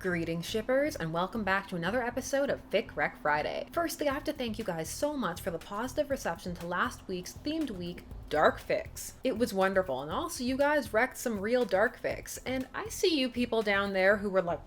Greetings shippers, and welcome back to another episode of Fic Rec Friday. Firstly, I have to thank you guys so much for the positive reception to last week's themed week, Dark Fics. It was wonderful, and also you guys wrecked some real dark fics, and I see you people down there who were like,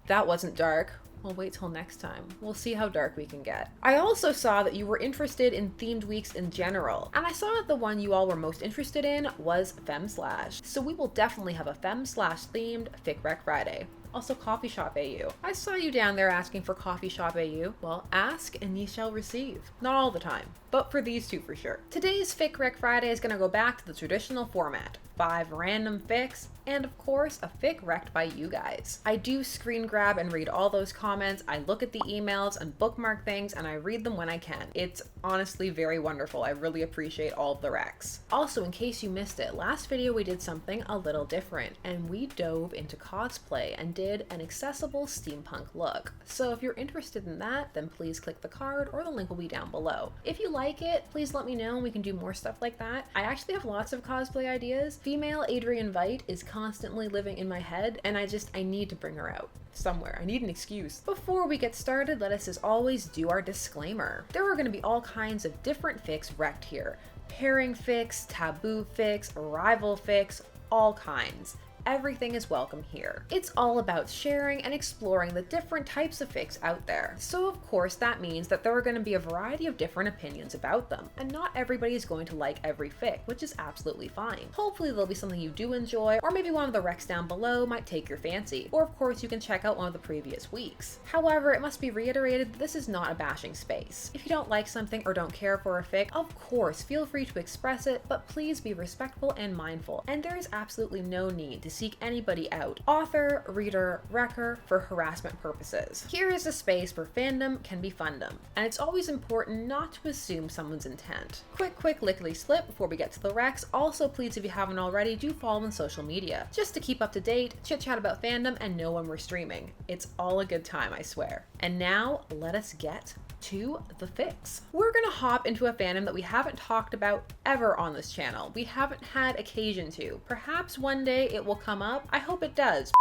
that wasn't dark. Well, wait till next time. We'll see how dark we can get. I also saw that you were interested in themed weeks in general, and I saw that the one you all were most interested in was Fem Slash. So we will definitely have a Fem Slash themed Fic Rec Friday. Also Coffee Shop AU. I saw you down there asking for Coffee Shop AU. Well, ask and ye shall receive. Not all the time, but for these two for sure. Today's Fic Rec Friday is gonna go back to the traditional format. 5 random fics, and of course, a fic wrecked by you guys. I do screen grab and read all those comments, I look at the emails and bookmark things, and I read them when I can. It's honestly very wonderful. I really appreciate all of the recs. Also, in case you missed it, last video we did something a little different, and we dove into cosplay and did an accessible steampunk look. So if you're interested in that, then please click the card or the link will be down below. If you like it, please let me know and we can do more stuff like that. I actually have lots of cosplay ideas. Female Adrian Veidt is constantly living in my head, and I need to bring her out somewhere. I need an excuse. Before we get started, let us as always do our disclaimer. There are going to be all kinds of different fics wrecked here. Pairing fics, taboo fics, rival fics, all kinds. Everything is welcome here. It's all about sharing and exploring the different types of fics out there. So of course that means that there are going to be a variety of different opinions about them, and not everybody is going to like every fic, which is absolutely fine. Hopefully there'll be something you do enjoy, or maybe one of the recs down below might take your fancy, or of course you can check out one of the previous weeks. However, it must be reiterated that this is not a bashing space. If you don't like something or don't care for a fic, of course feel free to express it, but please be respectful and mindful, and there is absolutely no need to seek anybody out, author, reader, wrecker, for harassment purposes. Here is a space where fandom can be fundum, and it's always important not to assume someone's intent. Quick lickety split before we get to the recs. Also, please, if you haven't already, do follow on social media, just to keep up to date, chit chat about fandom, and know when we're streaming. It's all a good time, I swear. And now, let us get to the fics. We're gonna hop into a fandom that we haven't talked about ever on this channel. We haven't had occasion to. Perhaps one day it will come up. I hope it does.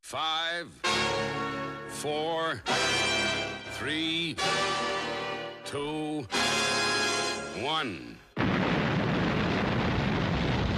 5, 4, 3, 2, 1.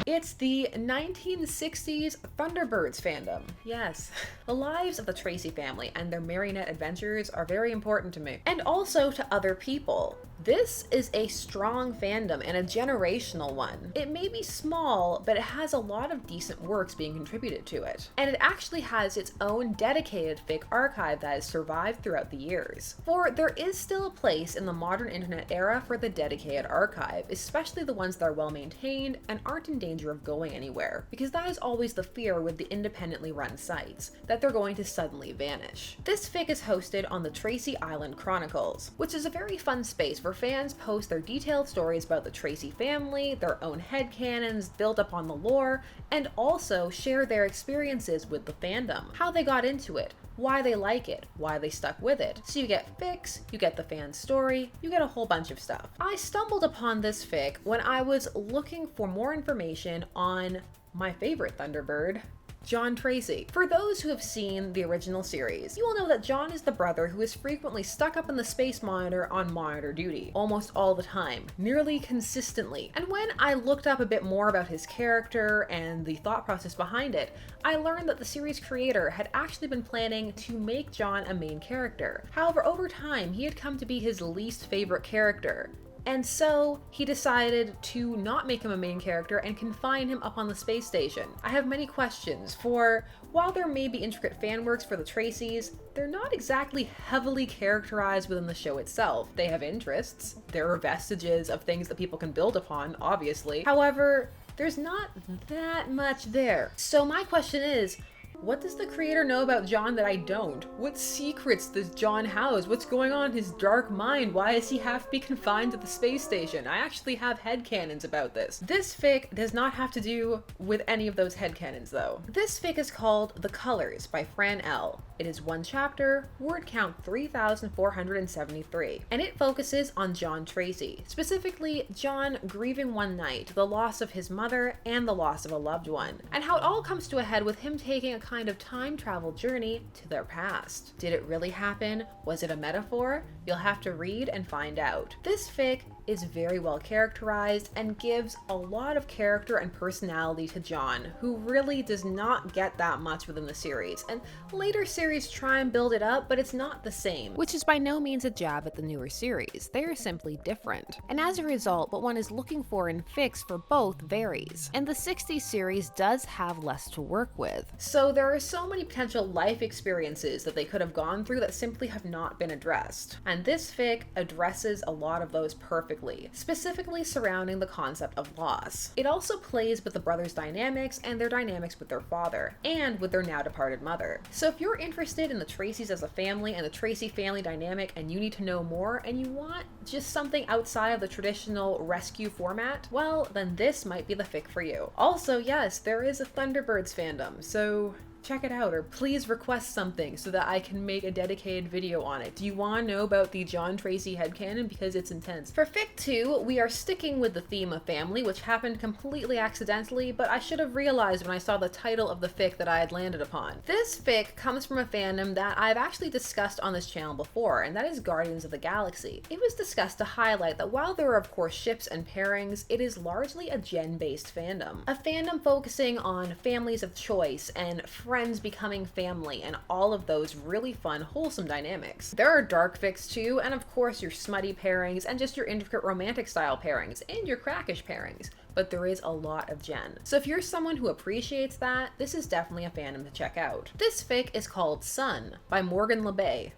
It's the 1960s Thunderbirds fandom. Yes. The lives of the Tracy family and their marionette adventures are very important to me, and also to other people. This is a strong fandom and a generational one. It may be small, but it has a lot of decent works being contributed to it. And it actually has its own dedicated fic archive that has survived throughout the years. For there is still a place in the modern internet era for the dedicated archive, especially the ones that are well maintained and aren't in danger of going anywhere, because that is always the fear with the independently run sites, that they're going to suddenly vanish. This fic is hosted on the Tracy Island Chronicles, which is a very fun space where fans post their detailed stories about the Tracy family, their own headcanons built up on the lore, and also share their experiences with the fandom, how they got into it, why they like it, why they stuck with it. So you get fics, you get the fan story, you get a whole bunch of stuff. I stumbled upon this fic when I was looking for more information on my favorite Thunderbird, John Tracy. For those who have seen the original series, you will know that John is the brother who is frequently stuck up in the space monitor on monitor duty, almost all the time, nearly consistently. And when I looked up a bit more about his character and the thought process behind it, I learned that the series creator had actually been planning to make John a main character. However, over time, he had come to be his least favorite character. And so he decided to not make him a main character and confine him up on the space station. I have many questions, for while there may be intricate fan works for the Tracys, they're not exactly heavily characterized within the show itself. They have interests. There are vestiges of things that people can build upon, obviously. However, there's not that much there. So my question is, what does the creator know about John that I don't? What secrets does John house? What's going on in his dark mind? Why does he have to be confined to the space station? I actually have headcanons about this. This fic does not have to do with any of those headcanons though. This fic is called The Colors by Fran L. It is one chapter, word count 3,473, and it focuses on John Tracy, specifically John grieving one night the loss of his mother and the loss of a loved one, and how it all comes to a head with him taking a kind of time travel journey to their past. Did it really happen? Was it a metaphor? You'll have to read and find out. This fic is very well characterized and gives a lot of character and personality to John, who really does not get that much within the series, and later series try and build it up, but it's not the same, which is by no means a jab at the newer series. They are simply different, and as a result, what one is looking for in fics for both varies, and the 60s series does have less to work with. So there are so many potential life experiences that they could have gone through that simply have not been addressed, and this fic addresses a lot of those perfectly, specifically surrounding the concept of loss. It also plays with the brothers' dynamics and their dynamics with their father, and with their now departed mother. So if you're interested in the Tracys as a family and the Tracy family dynamic and you need to know more and you want just something outside of the traditional rescue format, well, then this might be the fic for you. Also, yes, there is a Thunderbirds fandom, so check it out, or please request something so that I can make a dedicated video on it. Do you want to know about the John Tracy headcanon? Because it's intense. For Fic 2, we are sticking with the theme of family, which happened completely accidentally, but I should have realized when I saw the title of the fic that I had landed upon. This fic comes from a fandom that I've actually discussed on this channel before, and that is Guardians of the Galaxy. It was discussed to highlight that while there are of course ships and pairings, it is largely a gen-based fandom. A fandom focusing on families of choice and friends becoming family, and all of those really fun, wholesome dynamics. There are dark fics too, and of course your smutty pairings, and just your intricate romantic style pairings, and your crackish pairings. But there is a lot of gen. So if you're someone who appreciates that, this is definitely a fandom to check out. This fic is called Sun by Morgan LeBay.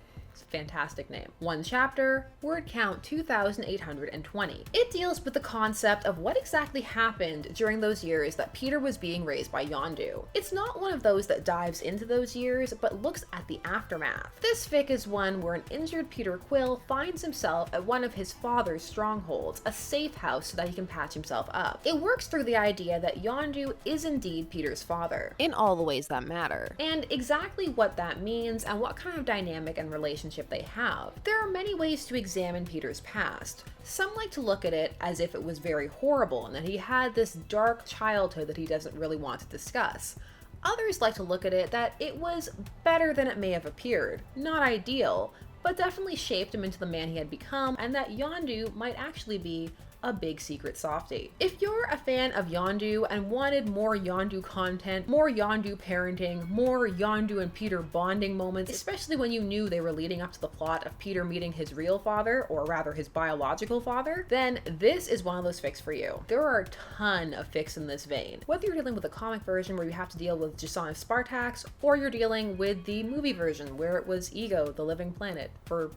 Fantastic name. One chapter, word count 2,820. It deals with the concept of what exactly happened during those years that Peter was being raised by Yondu. It's not one of those that dives into those years, but looks at the aftermath. This fic is one where an injured Peter Quill finds himself at one of his father's strongholds, a safe house so that he can patch himself up. It works through the idea that Yondu is indeed Peter's father, in all the ways that matter, and exactly what that means and what kind of dynamic and relationship they have. There are many ways to examine Peter's past. Some like to look at it as if it was very horrible and that he had this dark childhood that he doesn't really want to discuss. Others like to look at it that it was better than it may have appeared. Not ideal, but definitely shaped him into the man he had become, and that Yondu might actually be a big secret softie. If you're a fan of Yondu and wanted more Yondu content, more Yondu parenting, more Yondu and Peter bonding moments, especially when you knew they were leading up to the plot of Peter meeting his real father, or rather his biological father, then this is one of those fics for you. There are a ton of fics in this vein. Whether you're dealing with a comic version where you have to deal with Jason of Spartax, or you're dealing with the movie version where it was Ego, the living planet, for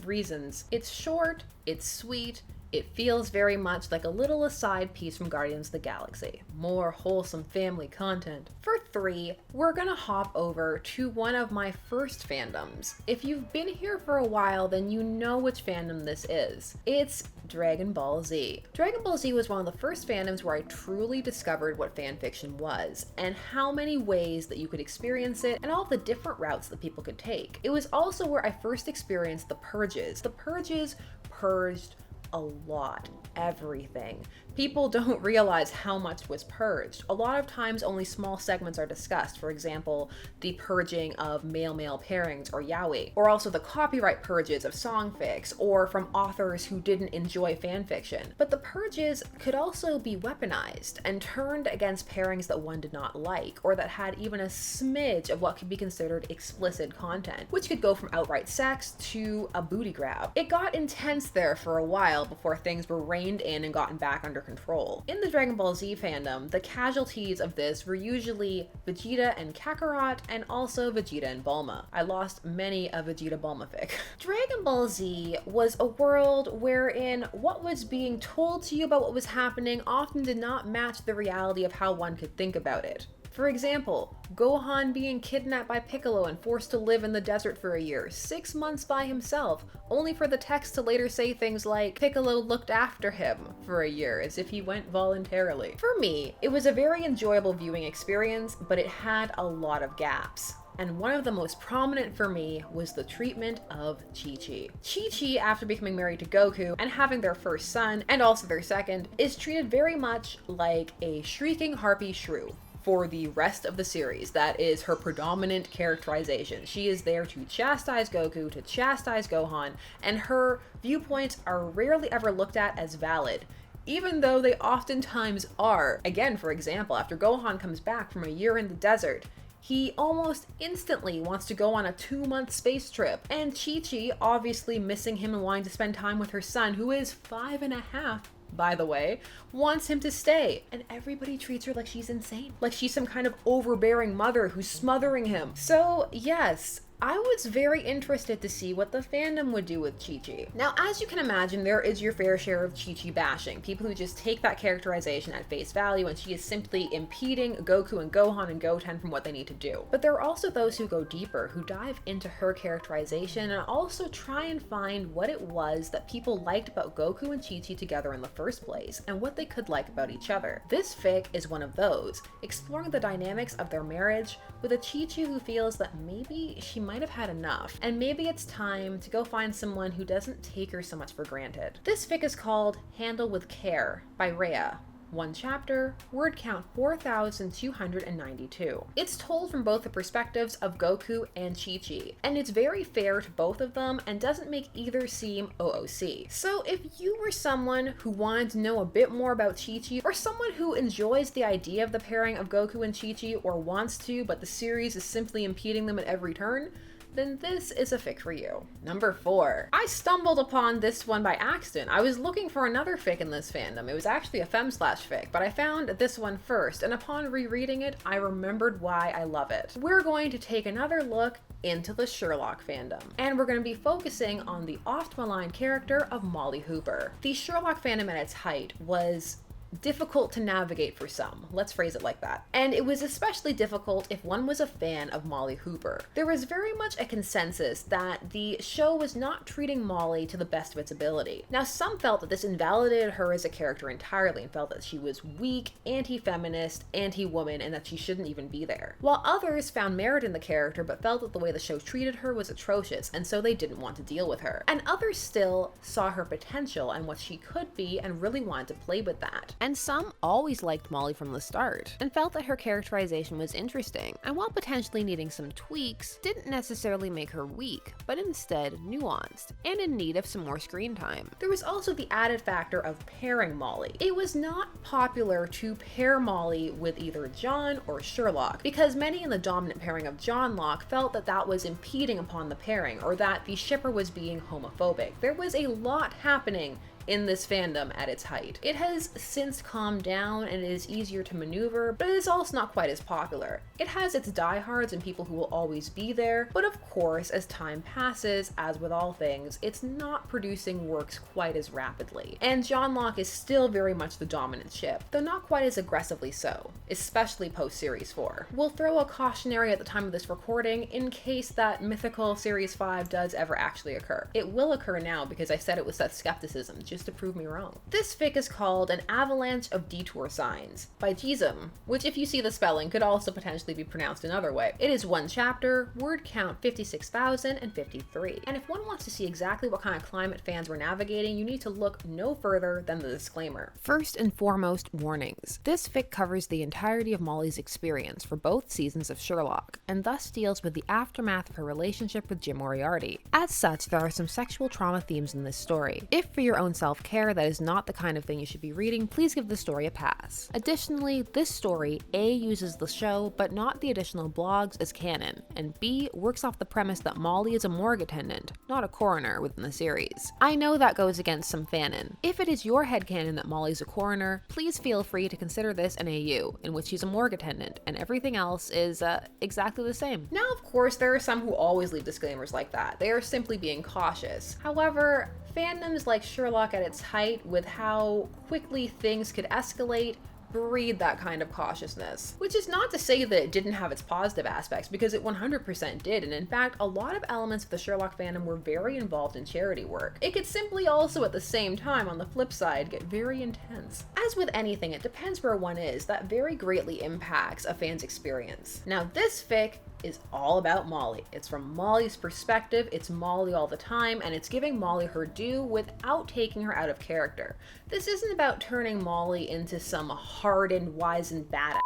reasons. It's short, it's sweet, it feels very much like a little aside piece from Guardians of the Galaxy. More wholesome family content. For 3, we're gonna hop over to one of my first fandoms. If you've been here for a while, then you know which fandom this is. It's Dragon Ball Z. Dragon Ball Z was one of the first fandoms where I truly discovered what fanfiction was, and how many ways that you could experience it, and all the different routes that people could take. It was also where I first experienced the purges. The purges purged a lot, everything. People don't realize how much was purged. A lot of times only small segments are discussed. For example, the purging of male-male pairings or yaoi, or also the copyright purges of songfics, or from authors who didn't enjoy fanfiction. But the purges could also be weaponized and turned against pairings that one did not like, or that had even a smidge of what could be considered explicit content, which could go from outright sex to a booty grab. It got intense there for a while before things were reined in and gotten back under control. In the Dragon Ball Z fandom, the casualties of this were usually Vegeta and Kakarot, and also Vegeta and Bulma. I lost many a Vegeta Bulma fic. Dragon Ball Z was a world wherein what was being told to you about what was happening often did not match the reality of how one could think about it. For example, Gohan being kidnapped by Piccolo and forced to live in the desert for a year, 6 months by himself, only for the text to later say things like, Piccolo looked after him for a year, as if he went voluntarily. For me, it was a very enjoyable viewing experience, but it had a lot of gaps. and one of the most prominent for me was the treatment of Chi-Chi. Chi-Chi, after becoming married to Goku and having their first son, and also their second, is treated very much like a shrieking harpy shrew for the rest of the series. That is her predominant characterization. She is there to chastise Goku, to chastise Gohan, and her viewpoints are rarely ever looked at as valid, even though they oftentimes are. Again, for example, after Gohan comes back from a year in the desert, he almost instantly wants to go on a 2-month space trip, and Chi-Chi, obviously missing him and wanting to spend time with her son, who is 5.5, by the way, wants him to stay. And everybody treats her like she's insane. Like she's some kind of overbearing mother who's smothering him. So yes, I was very interested to see what the fandom would do with Chi-Chi. Now, as you can imagine, there is your fair share of Chi-Chi bashing. People who just take that characterization at face value and she is simply impeding Goku and Gohan and Goten from what they need to do. But there are also those who go deeper, who dive into her characterization and also try and find what it was that people liked about Goku and Chi-Chi together in the first place, and what they could like about each other. This fic is one of those, exploring the dynamics of their marriage with a Chi-Chi who feels that maybe she might have had enough, and maybe it's time to go find someone who doesn't take her so much for granted. This fic is called Handle with Care by Rhea. 1 chapter, word count 4,292. It's told from both the perspectives of Goku and Chi-Chi, and it's very fair to both of them and doesn't make either seem OOC. So if you were someone who wanted to know a bit more about Chi-Chi, or someone who enjoys the idea of the pairing of Goku and Chi-Chi, or wants to, but the series is simply impeding them at every turn, then this is a fic for you. Number 4. I stumbled upon this one by accident. I was looking for another fic in this fandom. It was actually a fem/fic, but I found this one first, and upon rereading it, I remembered why I love it. We're going to take another look into the Sherlock fandom, and we're going to be focusing on the oft-maligned character of Molly Hooper. The Sherlock fandom at its height was difficult to navigate for some, let's phrase it like that. And it was especially difficult if one was a fan of Molly Hooper. There was very much a consensus that the show was not treating Molly to the best of its ability. Now, some felt that this invalidated her as a character entirely and felt that she was weak, anti-feminist, anti-woman, and that she shouldn't even be there. While others found merit in the character but felt that the way the show treated her was atrocious, and so they didn't want to deal with her. And others still saw her potential and what she could be and really wanted to play with that. And some always liked Molly from the start and felt that her characterization was interesting, and while potentially needing some tweaks, didn't necessarily make her weak, but instead nuanced and in need of some more screen time. There was also the added factor of pairing Molly. It was not popular to pair Molly with either John or Sherlock, because many in the dominant pairing of John Locke felt that that was impeding upon the pairing, or that the shipper was being homophobic. There was a lot happening in this fandom at its height. It has since calmed down and it is easier to maneuver, but it is also not quite as popular. It has its diehards and people who will always be there, but of course, as time passes, as with all things, it's not producing works quite as rapidly. And John Locke is still very much the dominant ship, though not quite as aggressively so, especially post-Series 4. We'll throw a cautionary at the time of this recording in case that mythical Series 5 does ever actually occur. It will occur now because I said it with such skepticism, just to prove me wrong. This fic is called An Avalanche of Detour Signs by Jism, which if you see the spelling could also potentially be pronounced another way. It is 1 chapter, word count 56,053. And if one wants to see exactly what kind of climate fans were navigating, you need to look no further than the disclaimer. First and foremost, warnings. This fic covers the entirety of Molly's experience for both seasons of Sherlock, and thus deals with the aftermath of her relationship with Jim Moriarty. As such, there are some sexual trauma themes in this story. If for your own self-care that is not the kind of thing you should be reading, please give the story a pass. Additionally, this story A uses the show but not the additional blogs as canon, and B works off the premise that Molly is a morgue attendant, not a coroner within the series. I know that goes against some fanon. If it is your headcanon that Molly's a coroner, please feel free to consider this an AU, in which she's a morgue attendant, and everything else is exactly the same. Now, of course, there are some who always leave disclaimers like that. They are simply being cautious. However, fandoms like Sherlock at its height, with how quickly things could escalate, breed that kind of cautiousness. Which is not to say that it didn't have its positive aspects, because it 100% did, and in fact, a lot of elements of the Sherlock fandom were very involved in charity work. It could simply also, at the same time, on the flip side, get very intense. As with anything, it depends where one is. That very greatly impacts a fan's experience. Now, this fic is all about Molly. It's from Molly's perspective, it's Molly all the time, and it's giving Molly her due without taking her out of character. This isn't about turning Molly into some hardened, wizened badass.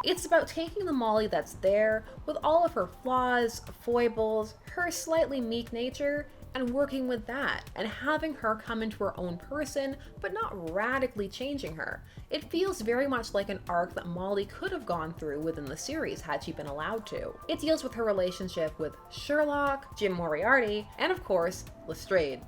It's about taking the Molly that's there, with all of her flaws, foibles, her slightly meek nature, and working with that, and having her come into her own person, but not radically changing her. It feels very much like an arc that Molly could have gone through within the series had she been allowed to. It deals with her relationship with Sherlock, Jim Moriarty, and of course, Lestrade,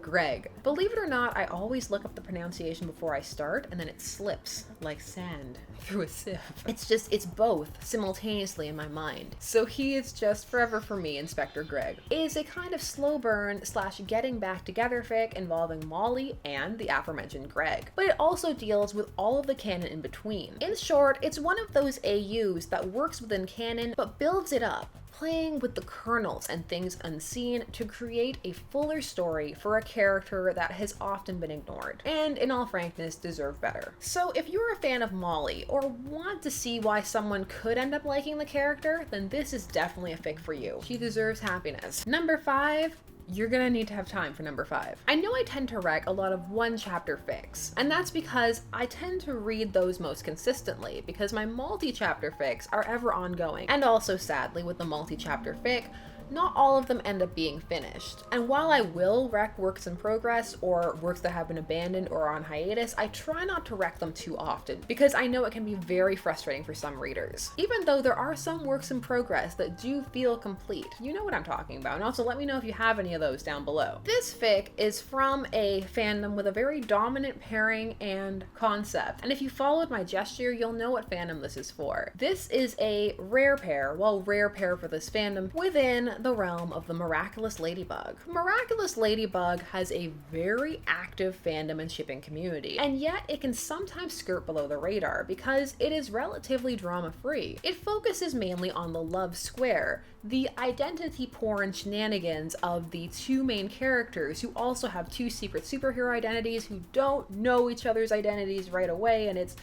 Greg. Believe it or not, I always look up the pronunciation before I start, and then it slips like sand through a sieve. It's both simultaneously in my mind. So he is just forever for me, Inspector Greg. It is a kind of slow burn / getting back together fic involving Molly and the aforementioned Greg. But it also deals with all of the canon in between. In short, it's one of those AUs that works within canon, but builds it up, playing with the kernels and things unseen to create a fuller story for a character that has often been ignored, and in all frankness, deserve better. So if you're a fan of Molly, or want to see why someone could end up liking the character, then this is definitely a fic for you. She deserves happiness. Number 5, you're gonna need to have time for number 5. I know I tend to rec a lot of one-chapter fics, and that's because I tend to read those most consistently, because my multi-chapter fics are ever ongoing, and also sadly with the multi-chapter fic, not all of them end up being finished. And while I will rec works in progress or works that have been abandoned or on hiatus, I try not to rec them too often because I know it can be very frustrating for some readers. Even though there are some works in progress that do feel complete. You know what I'm talking about, and also let me know if you have any of those down below. This fic is from a fandom with a very dominant pairing and concept, and if you followed my gesture, you'll know what fandom this is for. This is a rare pair for this fandom within the realm of the Miraculous Ladybug. Miraculous Ladybug has a very active fandom and shipping community, and yet it can sometimes skirt below the radar because it is relatively drama-free. It focuses mainly on the love square, the identity porn shenanigans of the two main characters who also have two secret superhero identities who don't know each other's identities right away, and it's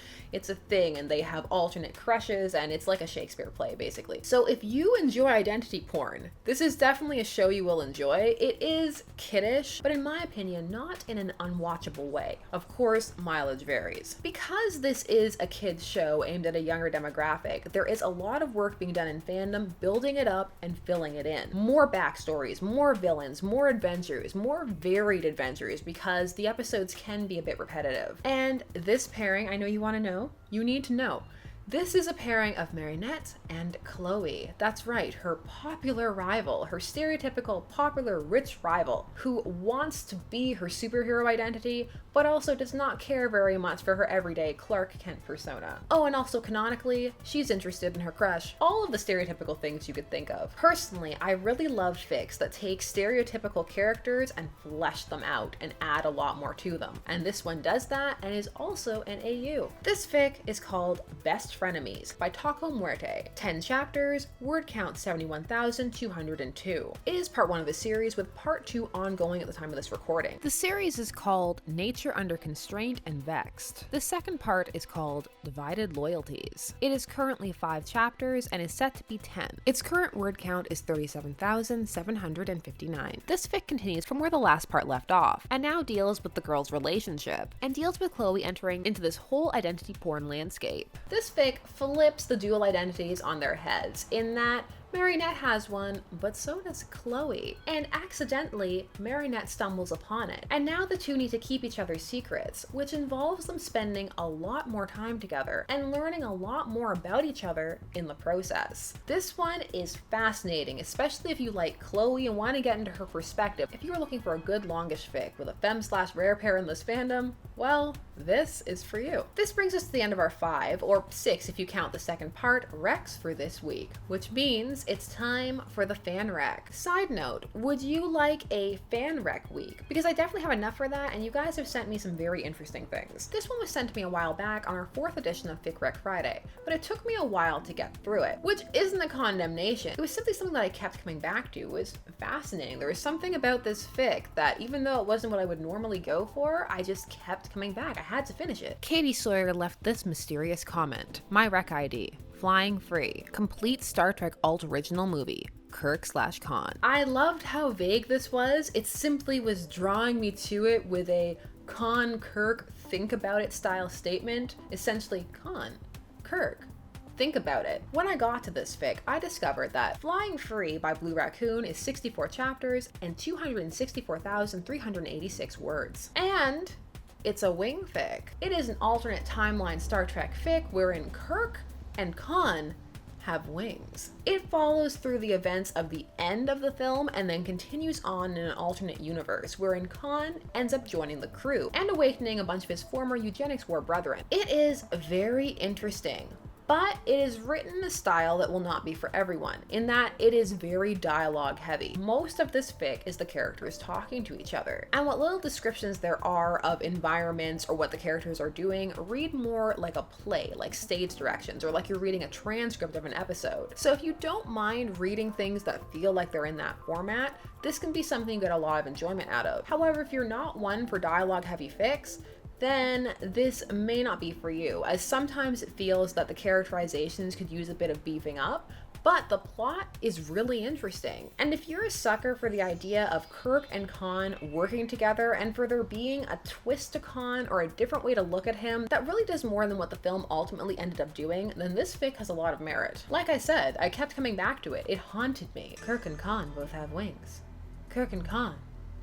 a thing, and they have alternate crushes, and it's like a Shakespeare play basically. So if you enjoy identity porn, this is definitely a show you will enjoy. It is kiddish, but in my opinion, not in an unwatchable way. Of course, mileage varies. Because this is a kid's show aimed at a younger demographic, there is a lot of work being done in fandom, building it up and filling it in. More backstories, more villains, more adventures, more varied adventures, because the episodes can be a bit repetitive. And this pairing, I know you want to know, you need to know. This is a pairing of Marinette and Chloe. That's right, her popular rival, her stereotypical popular rich rival who wants to be her superhero identity, but also does not care very much for her everyday Clark Kent persona. Oh, and also canonically, she's interested in her crush. All of the stereotypical things you could think of. Personally, I really loved fics that take stereotypical characters and flesh them out and add a lot more to them. And this one does that and is also an AU. This fic is called Best Frenemies by Taco Muerte. 10 chapters, word count 71,202. It is part 1 of the series with part 2 ongoing at the time of this recording. The series is called Nature Under Constraint and Vexed. The second part is called Divided Loyalties. It is currently 5 chapters and is set to be 10. Its current word count is 37,759. This fic continues from where the last part left off, and now deals with the girls' relationship, and deals with Chloe entering into this whole identity porn landscape. This fic flips the dual identities on their heads, in that Marinette has one, but so does Chloe. And accidentally, Marinette stumbles upon it. And now the two need to keep each other's secrets, which involves them spending a lot more time together and learning a lot more about each other in the process. This one is fascinating, especially if you like Chloe and want to get into her perspective. If you are looking for a good longish fic with a femme/rare pair in this fandom, well, this is for you. This brings us to the end of our 5, or 6 if you count the second part, recs for this week, which means it's time for the fan rec. Side note, would you like a fan rec week? Because I definitely have enough for that, and you guys have sent me some very interesting things. This one was sent to me a while back on our 4th edition of Fic Rec Friday, but it took me a while to get through it, which isn't a condemnation. It was simply something that I kept coming back to. It was fascinating. There was something about this fic that even though it wasn't what I would normally go for, I just kept coming back. I had to finish it. Katie Sawyer left this mysterious comment. My rec ID, Flying Free, complete Star Trek alt original movie. Kirk/Khan. I loved how vague this was. It simply was drawing me to it with a Khan Kirk think about it style statement. Essentially, Khan, Kirk, think about it. When I got to this fic, I discovered that Flying Free by Blue Raccoon is 64 chapters and 264,386 words. And it's a wing fic. It is an alternate timeline Star Trek fic wherein Kirk and Khan have wings. It follows through the events of the end of the film and then continues on in an alternate universe wherein Khan ends up joining the crew and awakening a bunch of his former eugenics war brethren. It is very interesting, but it is written in a style that will not be for everyone, in that it is very dialogue heavy. Most of this fic is the characters talking to each other, and what little descriptions there are of environments or what the characters are doing read more like a play, like stage directions, or like you're reading a transcript of an episode. So if you don't mind reading things that feel like they're in that format, this can be something you get a lot of enjoyment out of. However, if you're not one for dialogue heavy fics, then this may not be for you, as sometimes it feels that the characterizations could use a bit of beefing up, but the plot is really interesting. And if you're a sucker for the idea of Kirk and Khan working together and for there being a twist to Khan or a different way to look at him that really does more than what the film ultimately ended up doing, then this fic has a lot of merit. Like I said, I kept coming back to it. It haunted me. Kirk and Khan both have wings. Kirk and Khan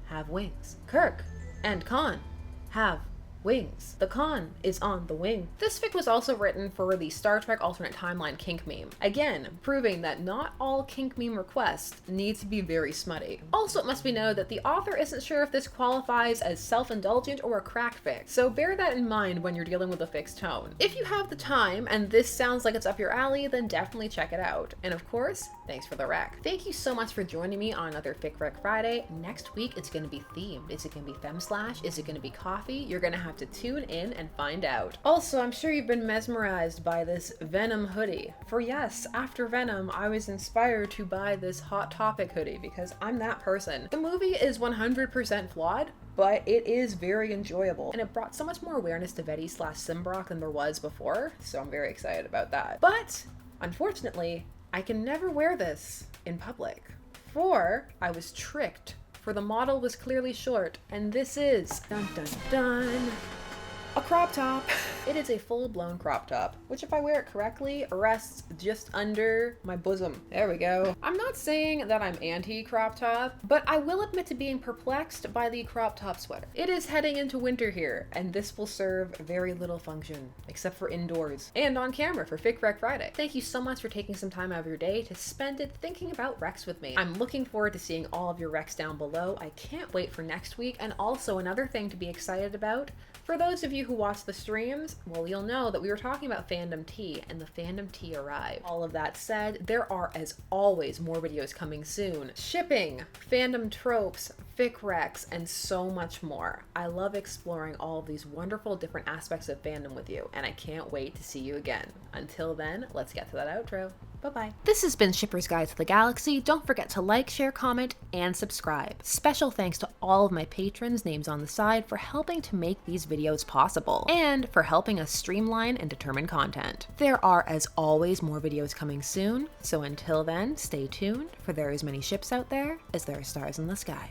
have wings. Kirk and Khan have wings. The Khan is on the wing. This fic was also written for the Star Trek alternate timeline kink meme. Again, proving that not all kink meme requests need to be very smutty. Also, it must be noted that the author isn't sure if this qualifies as self-indulgent or a crack fic, so bear that in mind when you're dealing with a fic's tone. If you have the time and this sounds like it's up your alley, then definitely check it out. And of course, thanks for the rec. Thank you so much for joining me on another Fic Rec Friday. Next week, it's going to be themed. Is it going to be Femslash? Is it going to be coffee? You're going to have to tune in and find out. Also, I'm sure you've been mesmerized by this Venom hoodie. For yes, after Venom, I was inspired to buy this Hot Topic hoodie because I'm that person. The movie is 100% flawed, but it is very enjoyable, and it brought so much more awareness to Vetty/Simbrock than there was before, so I'm very excited about that. But, unfortunately, I can never wear this in public, for I was tricked, for the model was clearly short, and this is, dun dun dun, a crop top. It is a full-blown crop top, which if I wear it correctly, rests just under my bosom. There we go. I'm not saying that I'm anti-crop top, but I will admit to being perplexed by the crop top sweater. It is heading into winter here, and this will serve very little function, except for indoors and on camera for Fic Rec Friday. Thank you so much for taking some time out of your day to spend it thinking about recs with me. I'm looking forward to seeing all of your recs down below. I can't wait for next week, and also another thing to be excited about, for those of you who watch the streams, well, you'll know that we were talking about fandom tea, and the fandom tea arrived. All of that said, there are, as always, more videos coming soon. Shipping, fandom tropes, Fic Recs, and so much more. I love exploring all of these wonderful different aspects of fandom with you, and I can't wait to see you again. Until then, let's get to that outro. Bye-bye. This has been Shipper's Guide to the Galaxy. Don't forget to like, share, comment, and subscribe. Special thanks to all of my patrons, names on the side, for helping to make these videos possible, and for helping us streamline and determine content. There are, as always, more videos coming soon, so until then, stay tuned, for there are as many ships out there as there are stars in the sky.